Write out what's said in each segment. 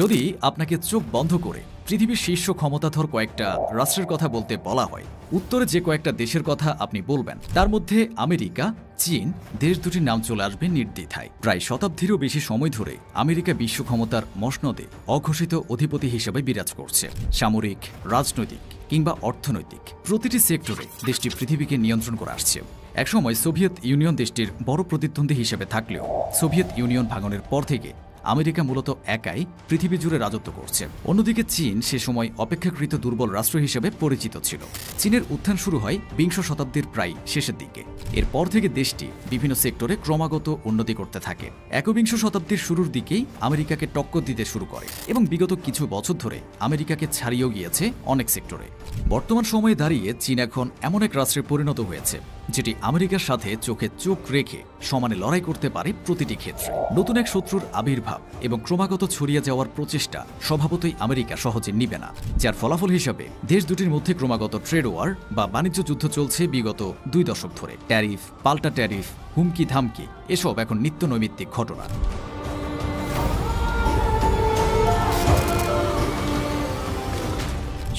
যদি আপনাকে চোখ বন্ধ করে পৃথিবীর শীর্ষ ক্ষমতাধর কয়েকটা রাষ্ট্রের কথা বলতে বলা হয়, উত্তরে যে কয়েকটা দেশের কথা আপনি বলবেন তার মধ্যে আমেরিকা, চীন দেশ দুটির নাম চলে আসবে নির্দ্বিধায়। প্রায় শতাব্দীরও বেশি সময় ধরে আমেরিকা বিশ্ব ক্ষমতার মসনদে অঘোষিত অধিপতি হিসেবে বিরাজ করছে। সামরিক, রাজনৈতিক কিংবা অর্থনৈতিক প্রতিটি সেক্টরে দেশটি পৃথিবীকে নিয়ন্ত্রণ করে আসছে। একসময় সোভিয়েত ইউনিয়ন দেশটির বড় প্রতিদ্বন্দ্বী হিসেবে থাকলেও সোভিয়েত ইউনিয়ন ভাঙনের পর থেকে আমেরিকা মূলত একাই পৃথিবী জুড়ে রাজত্ব করছে। অন্যদিকে চীন সে সময় অপেক্ষাকৃত দুর্বল রাষ্ট্র হিসেবে পরিচিত ছিল। চীনের উত্থান শুরু হয় বিংশ শতাব্দীর প্রায় শেষের দিকে। এরপর থেকে দেশটি বিভিন্ন সেক্টরে ক্রমাগত উন্নতি করতে থাকে। একবিংশ শতাব্দীর শুরুর দিকেই আমেরিকাকে টক্কর দিতে শুরু করে এবং বিগত কিছু বছর ধরে আমেরিকাকে ছাড়িয়েও গিয়েছে অনেক সেক্টরে। বর্তমান সময়ে দাঁড়িয়ে চীন এখন এমন এক রাষ্ট্রে পরিণত হয়েছে যেটি আমেরিকার সাথে চোখে চোখ রেখে সমানে লড়াই করতে পারে প্রতিটি ক্ষেত্রে। নতুন এক শত্রুর আবির্ভাব এবং ক্রমাগত ছড়িয়ে যাওয়ার প্রচেষ্টা স্বভাবতই আমেরিকা সহজে নিবে না, যার ফলাফল হিসাবে দেশ দুটির মধ্যে ক্রমাগত ট্রেড ওয়ার বা বাণিজ্য যুদ্ধ চলছে বিগত 2 দশক ধরে। ট্যারিফ, পাল্টা ট্যারিফ, হুমকি ধামকি এসব এখন নিত্য নৈমিত্তিক ঘটনা।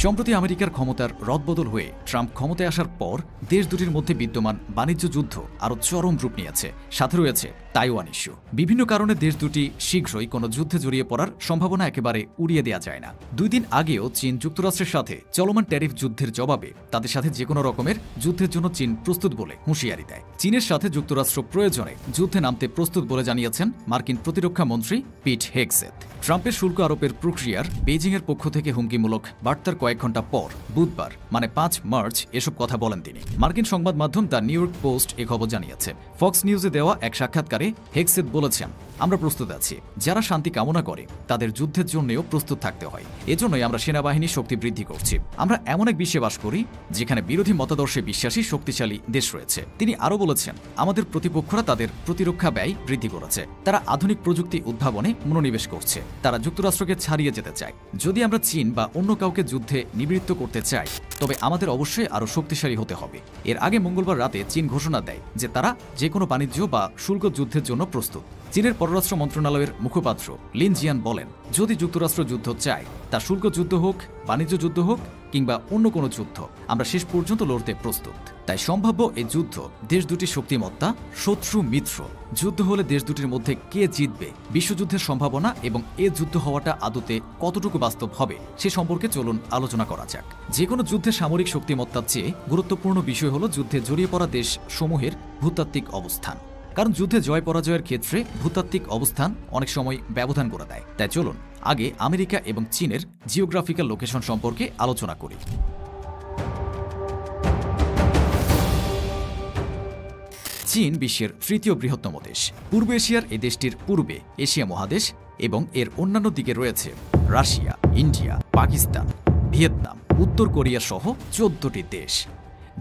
সম্প্রতি আমেরিকার ক্ষমতার রদবদল হয়ে ট্রাম্প ক্ষমতায় আসার পর দেশ দুটির মধ্যে বিদ্যমান বাণিজ্য যুদ্ধ আরও চরম রূপ নিয়েছে। সাথে রয়েছে তাইওয়ান ইস্যু। বিভিন্ন কারণে দেশ দুটি শীঘ্রই কোনো যুদ্ধে জড়িয়ে পড়ার সম্ভাবনা একেবারে উড়িয়ে দেওয়া যায় না। 2 দিন আগেও চীন যুক্তরাষ্ট্রের সাথে চলমান ট্যারিফ যুদ্ধের জবাবে তাদের সাথে যে কোনো রকমের যুদ্ধের জন্য চীন প্রস্তুত বলে হুঁশিয়ারি দেয়। চীনের সাথে যুক্তরাষ্ট্র প্রয়োজনে যুদ্ধে নামতে প্রস্তুত বলে জানিয়েছেন মার্কিন প্রতিরক্ষা মন্ত্রী পিট হেগসেথ। ট্রাম্পের শুল্ক আরোপের প্রক্রিয়ার বেইজিংয়ের পক্ষ থেকে হুমকিমূলক বার্তার কয়েক ঘন্টা পর বুধবার মানে 5 মার্চ এসব কথা বলেন তিনি। মার্কিন সংবাদ মাধ্যম দ্য নিউ ইয়র্ক পোস্ট এ খবর জানিয়েছে। ফক্স নিউজে দেওয়া এক সাক্ষাৎকারে হেগসেথ বলেছেন, আমরা প্রস্তুত আছি। যারা শান্তি কামনা করে তাদের যুদ্ধের জন্যও প্রস্তুত থাকতে হয়। এজন্যই আমরা সেনাবাহিনীর শক্তি বৃদ্ধি করছি। আমরা এমন এক বিশ্বে বাস করি যেখানে বিরোধী মতাদর্শে বিশ্বাসী শক্তিশালী দেশ রয়েছে। তিনি আরও বলেছেন, আমাদের প্রতিপক্ষরা তাদের প্রতিরক্ষা ব্যয় বৃদ্ধি করেছে। তারা আধুনিক প্রযুক্তি উদ্ভাবনে মনোনিবেশ করছে। তারা যুক্তরাষ্ট্রকে ছাড়িয়ে যেতে চায়। যদি আমরা চীন বা অন্য কাউকে যুদ্ধে নিবৃত্ত করতে চাই তবে আমাদের অবশ্যই আরও শক্তিশালী হতে হবে। এর আগে মঙ্গলবার রাতে চীন ঘোষণা দেয় যে তারা যে কোনো বাণিজ্য বা শুল্ক যুদ্ধের জন্য প্রস্তুত। চীনের পররাষ্ট্র মন্ত্রণালয়ের মুখপাত্র লিন জিয়ান বলেন, যদি যুক্তরাষ্ট্র যুদ্ধ চায় তা শুল্ক যুদ্ধ হোক, বাণিজ্য যুদ্ধ হোক কিংবা অন্য কোনো যুদ্ধ, আমরা শেষ পর্যন্ত লড়তে প্রস্তুত। তাই সম্ভাব্য এই যুদ্ধ দেশ দুটির শক্তিমত্তা, শত্রু মিত্র যুদ্ধ হলে দেশ দুটির মধ্যে কে জিতবে, বিশ্বযুদ্ধের সম্ভাবনা এবং এ যুদ্ধ হওয়াটা আদতে কতটুকু বাস্তব হবে সে সম্পর্কে চলুন আলোচনা করা যাক। যে কোনো যুদ্ধের সামরিক শক্তিমত্তার চেয়ে গুরুত্বপূর্ণ বিষয় হল যুদ্ধে জড়িয়ে পড়া দেশ সমূহের ভূতাত্ত্বিক অবস্থান। কারণ যুদ্ধে জয় পরাজয়ের ক্ষেত্রে ভূতাত্ত্বিক অবস্থান অনেক সময় ব্যবধান করে দেয়। তাই চলুন আগে আমেরিকা এবং চীনের জিওগ্রাফিক্যাল লোকেশন সম্পর্কে আলোচনা করি। চীন বিশ্বের 3য় বৃহত্তম দেশ। পূর্ব এশিয়ার এই দেশটির পূর্বে এশিয়া মহাদেশ এবং এর অন্যান্য দিকে রয়েছে রাশিয়া, ইন্ডিয়া, পাকিস্তান, ভিয়েতনাম, উত্তর কোরিয়া সহ 14টি দেশ,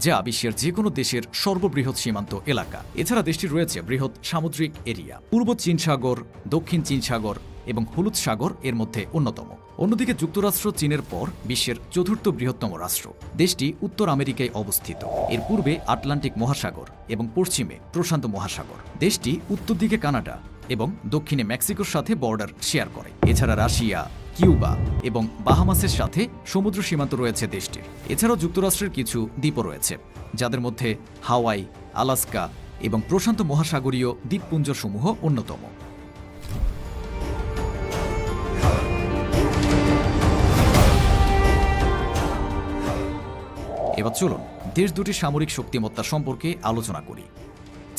যা বিশ্বের যে কোনো দেশের সর্ববৃহৎ সীমান্ত এলাকা। এছাড়া দেশটি রয়েছে বৃহৎ সামুদ্রিক এরিয়া। পূর্ব চীন সাগর, দক্ষিণ চীন সাগর এবং হলুদ সাগর এর মধ্যে অন্যতম। অন্যদিকে যুক্তরাষ্ট্র চীনের পর বিশ্বের 4র্থ বৃহত্তম রাষ্ট্র। দেশটি উত্তর আমেরিকায় অবস্থিত। এর পূর্বে আটলান্টিক মহাসাগর এবং পশ্চিমে প্রশান্ত মহাসাগর। দেশটি উত্তর দিকে কানাডা এবং দক্ষিণে মেক্সিকোর সাথে বর্ডার শেয়ার করে। এছাড়া রাশিয়া, কিউবা এবং বাহামাসের সাথে সমুদ্র সীমান্ত রয়েছে দেশটির। এছাড়াও যুক্তরাষ্ট্রের কিছু দ্বীপও রয়েছে, যাদের মধ্যে হাওয়াই, আলাস্কা এবং প্রশান্ত মহাসাগরীয় দ্বীপপুঞ্জসমূহ অন্যতম। এবার চলুন দেশ দুটির সামরিক শক্তিমত্তা সম্পর্কে আলোচনা করি।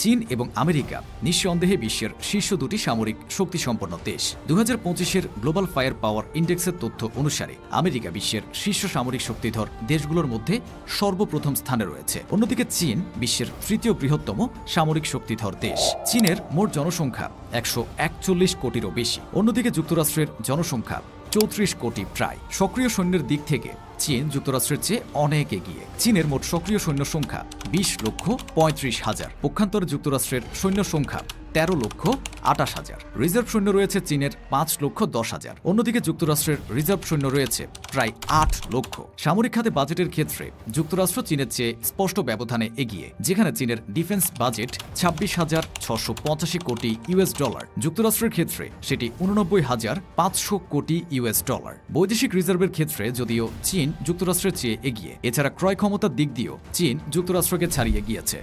চীন এবং আমেরিকা নিঃসন্দেহে বিশ্বের শীর্ষ দুটি সামরিক শক্তিসম্পন্ন দেশ। 2025-এর গ্লোবাল ফায়ার পাওয়ার ইন্ডেক্সের তথ্য অনুসারে আমেরিকা বিশ্বের শীর্ষ সামরিক শক্তিধর দেশগুলোর মধ্যে সর্বপ্রথম স্থানে রয়েছে। অন্যদিকে চীন বিশ্বের 3য় বৃহত্তম সামরিক শক্তিধর দেশ। চীনের মোট জনসংখ্যা 141 কোটিরও বেশি। অন্যদিকে যুক্তরাষ্ট্রের জনসংখ্যা 34 কোটি প্রায়। সক্রিয় সৈন্যের দিক থেকে চীন যুক্তরাষ্ট্রের চেয়ে অনেক এগিয়ে। চীনের মোট সক্রিয় সৈন্য সংখ্যা 20,35,000। পক্ষান্তরে যুক্তরাষ্ট্রের সৈন্য সংখ্যা 13,28,000। রিজার্ভ সৈন্য রয়েছে চীনের 5,10,000। অন্যদিকে যুক্তরাষ্ট্রের রিজার্ভ সৈন্য রয়েছে প্রায় 8 লক্ষ। সামরিক খাতে বাজেটের ক্ষেত্রে যুক্তরাষ্ট্র চীনের চেয়ে স্পষ্ট ব্যবধানে এগিয়ে, যেখানে চীনের ডিফেন্স বাজেট 26,685 কোটি ইউএস ডলার, যুক্তরাষ্ট্রের ক্ষেত্রে সেটি 89,500 কোটি ইউএস ডলার। বৈদেশিক রিজার্ভের ক্ষেত্রে যদিও চীন যুক্তরাষ্ট্রের চেয়ে এগিয়ে, এছাড়া ক্রয় ক্ষমতার দিক দিয়েও চীন যুক্তরাষ্ট্রকে ছাড়িয়ে গিয়েছে।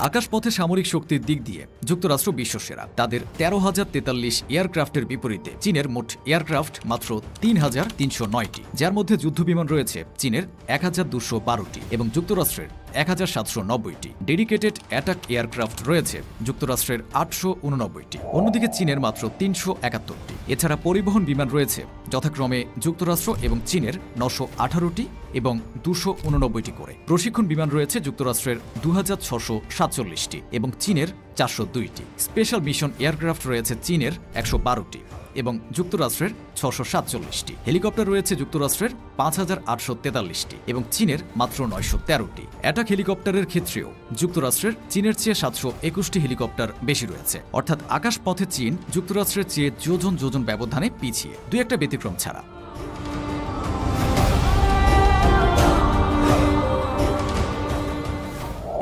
আকাশপথে সামরিক শক্তির দিক দিয়ে যুক্তরাষ্ট্র বিশ্বসেরা। তাদের 13,043 এয়ারক্রাফটের বিপরীতে চীনের মোট এয়ারক্রাফট মাত্র 3,309টি, যার মধ্যে যুদ্ধবিমান রয়েছে চীনের 1,212টি এবং যুক্তরাষ্ট্রের 1,790টি। ডেডিকেটেড অ্যাটাক এয়ারক্রাফট রয়েছে যুক্তরাষ্ট্রের 889টি, অন্যদিকে চীনের মাত্র 371টি। এছাড়া পরিবহন বিমান রয়েছে যথাক্রমে যুক্তরাষ্ট্র এবং চীনের 918টি এবং 289টি করে। প্রশিক্ষণ বিমান রয়েছে যুক্তরাষ্ট্রের 2,647টি এবং চীনের 402টি। স্পেশাল মিশন এয়ারক্রাফট রয়েছে চীনের 112টি এবং যুক্তরাষ্ট্রের 647টি। হেলিকপ্টার রয়েছে যুক্তরাষ্ট্রের 5,843টি এবং চীনের মাত্র 913টি। অ্যাটাক হেলিকপ্টারের ক্ষেত্রেও যুক্তরাষ্ট্রের চীনের চেয়ে 721টি হেলিকপ্টার বেশি রয়েছে, অর্থাৎ আকাশপথে চীন যুক্তরাষ্ট্রের চেয়ে যোজন যোজন ব্যবধানে পিছিয়ে, দুই একটা ব্যতিক্রম ছাড়া।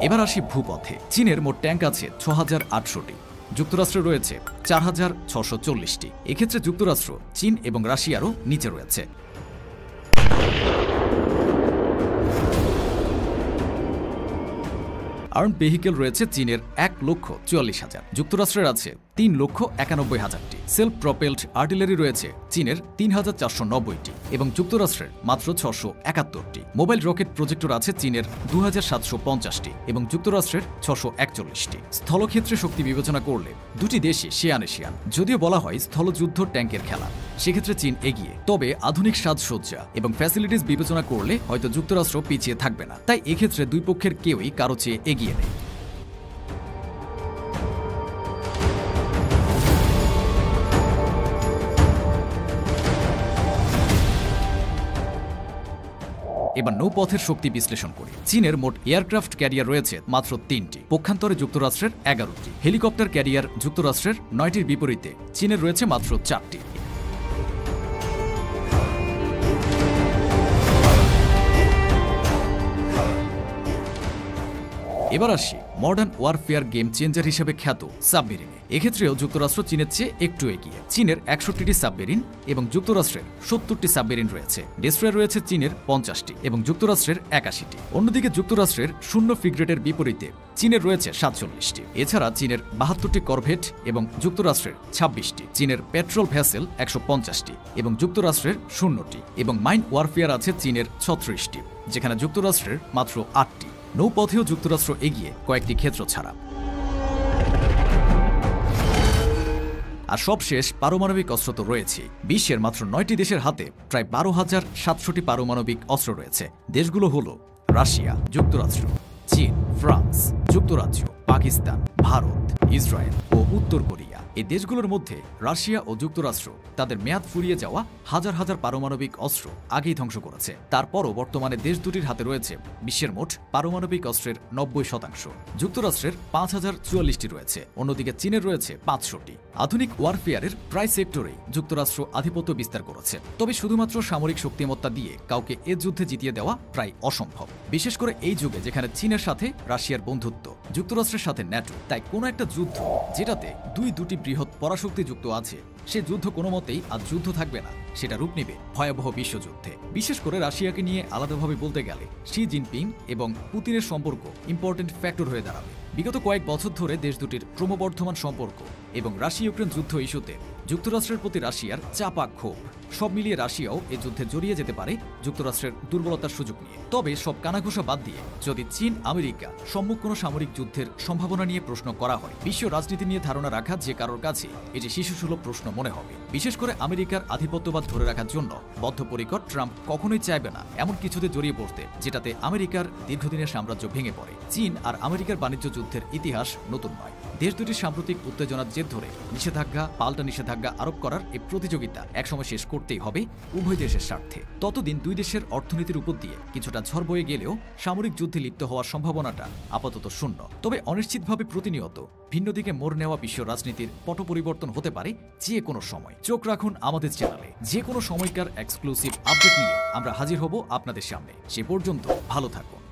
এবার আসি ভূপথে। চীনের মোট ট্যাঙ্ক আছে 6,800টি, যুক্তরাষ্ট্রে রয়েছে 4,640টি। এক্ষেত্রে যুক্তরাষ্ট্র, চীন এবং রাশিয়ারও নিচে রয়েছে। আর্মড ভেহিকেল রয়েছে চীনের 1,44,000, যুক্তরাষ্ট্রের আছে 3,91,000টি। সেলফ প্রপেলড আর্টিলারি রয়েছে চীনের 3,490টি এবং যুক্তরাষ্ট্রের মাত্র 671টি। মোবাইল রকেট প্রজেক্টর আছে চীনের 2,750টি এবং যুক্তরাষ্ট্রের 641টি। স্থলক্ষেত্রে শক্তি বিবেচনা করলে দুটি দেশই শেয়ান এশিয়ান। যদিও বলা হয় স্থলযুদ্ধ ট্যাঙ্কের খেলা, সেক্ষেত্রে চীন এগিয়ে, তবে আধুনিক সাজসজ্জা এবং ফ্যাসিলিটিস বিবেচনা করলে হয়তো যুক্তরাষ্ট্র পিছিয়ে থাকবে না। তাই এক্ষেত্রে দুই পক্ষের কেউই কারো চেয়ে এগিয়ে নেই। এবার নৌপথের শক্তি বিশ্লেষণ করি। চীনের মোট এয়ারক্রাফট ক্যারিয়ার রয়েছে মাত্র 3টি, পক্ষান্তরে যুক্তরাষ্ট্রের 11টি। হেলিকপ্টার ক্যারিয়ার যুক্তরাষ্ট্রের 9টির বিপরীতে চীনের রয়েছে মাত্র 4টি। এবার আসি মডার্ন ওয়ারফেয়ার গেম চেঞ্জার হিসেবে খ্যাত সাবমেরিনে। এক্ষেত্রেও যুক্তরাষ্ট্র চীনের চেয়ে একটু এগিয়ে। চীনের 61টি সাবমেরিন এবং যুক্তরাষ্ট্রের 70টি সাবমেরিন রয়েছে। ডেস্ট্রয়ার রয়েছে চীনের 50টি এবং যুক্তরাষ্ট্রের 81টি। অন্যদিকে যুক্তরাষ্ট্রের 0 ফ্রিগেটের বিপরীতে চীনের রয়েছে 47টি। এছাড়া চীনের 72টি করভেট এবং যুক্তরাষ্ট্রের 26টি। চীনের পেট্রোল ভেসেল 150টি এবং যুক্তরাষ্ট্রের 0টি এবং মাইন ওয়ারফেয়ার আছে চীনের 36টি, যেখানে যুক্তরাষ্ট্রের মাত্র 8টি। নৌপথেও যুক্তরাষ্ট্র এগিয়ে কয়েকটি ক্ষেত্র ছাড়া। আর সবশেষ পারমাণবিক অস্ত্র তো রয়েছে। বিশ্বের মাত্র 9টি দেশের হাতে প্রায় 12,700টি পারমাণবিক অস্ত্র রয়েছে। দেশগুলো হল রাশিয়া, যুক্তরাষ্ট্র, চীন, ফ্রান্স, যুক্তরাজ্য, পাকিস্তান, ভারত, ইসরায়েল ও উত্তর কোরিয়া। এই দেশগুলোর মধ্যে রাশিয়া ও যুক্তরাষ্ট্র তাদের মেয়াদ ফুরিয়ে যাওয়া হাজার হাজার পারমাণবিক অস্ত্র আগেই ধ্বংস করেছে। তারপরও বর্তমানে দেশ দুটির হাতে রয়েছে বিশ্বের মোট পারমাণবিক অস্ত্রের 90%। যুক্তরাষ্ট্রের 5,044টি রয়েছে, অন্যদিকে চীনের রয়েছে 500টি। আধুনিক ওয়ারফেয়ারের প্রায় সেক্টরেই যুক্তরাষ্ট্র আধিপত্য বিস্তার করেছে। তবে শুধুমাত্র সামরিক শক্তিমত্তা দিয়ে কাউকে এ যুদ্ধে জিতিয়ে দেওয়া প্রায় অসম্ভব, বিশেষ করে এই যুগে যেখানে চীনের সাথে রাশিয়ার বন্ধুত্ব, যুক্তরাষ্ট্রের সাথে ন্যাটো। তাই কোনো একটা যুদ্ধ যেটাতে দুটি বৃহৎ পরাশক্তি যুক্ত আছে, সে যুদ্ধ কোনো মতেই আজ যুদ্ধ থাকবে না, সেটা রূপ নেবে ভয়াবহ বিশ্বযুদ্ধে। বিশেষ করে রাশিয়াকে নিয়ে আলাদাভাবে বলতে গেলে শি জিনপিং এবং পুতিনের সম্পর্ক ইম্পর্টেন্ট ফ্যাক্টর হয়ে দাঁড়াবে। বিগত কয়েক বছর ধরে দেশ দুটির ক্রমবর্ধমান সম্পর্ক এবং রাশিয়া ইউক্রেন যুদ্ধ ইস্যুতে যুক্তরাষ্ট্রের প্রতি রাশিয়ার চাপা ক্ষোভ, সব মিলিয়ে রাশিয়াও এই যুদ্ধে জড়িয়ে যেতে পারে যুক্তরাষ্ট্রের দুর্বলতার সুযোগ নিয়ে। তবে সব কানাঘুষা বাদ দিয়ে যদি চীন আমেরিকা সম্মুখ কোনো সামরিক যুদ্ধের সম্ভাবনা নিয়ে প্রশ্ন করা হয়, বিশ্ব রাজনীতি নিয়ে ধারণা রাখা যে কারোর কাছে এটি শিশুসুলভ প্রশ্ন মনে হবে। বিশেষ করে আমেরিকার আধিপত্যবাদ ধরে রাখার জন্য বদ্ধপরিকর ট্রাম্প কখনোই চাইবে না এমন কিছুতে জড়িয়ে পড়তে যেটাতে আমেরিকার দীর্ঘদিনের সাম্রাজ্য ভেঙে পড়ে। চীন আর আমেরিকার বাণিজ্য যুদ্ধের ইতিহাস নতুন নয়। দেশ দুটির সাম্প্রতিক উত্তেজনার জের ধরে নিষেধাজ্ঞা পাল্টা নিষেধাজ্ঞা আরোপ করার এই প্রতিযোগিতা একসময় শেষ করতেই হবে উভয় দেশের স্বার্থে। ততদিন দুই দেশের অর্থনীতির উপর দিয়ে কিছুটা ঝড় বয়ে গেলেও সামরিক যুদ্ধে লিপ্ত হওয়ার সম্ভাবনাটা আপাতত শূন্য। তবে অনিশ্চিতভাবে প্রতিনিয়ত ভিন্ন দিকে মোড় নেওয়া বিশ্ব রাজনীতির পট পরিবর্তন হতে পারে যে কোনো সময়। চোখ রাখুন আমাদের চ্যানেলে, যে কোনো সময়কার এক্সক্লুসিভ আপডেট নিয়ে আমরা হাজির হব আপনাদের সামনে। সে পর্যন্ত ভালো থাকুন।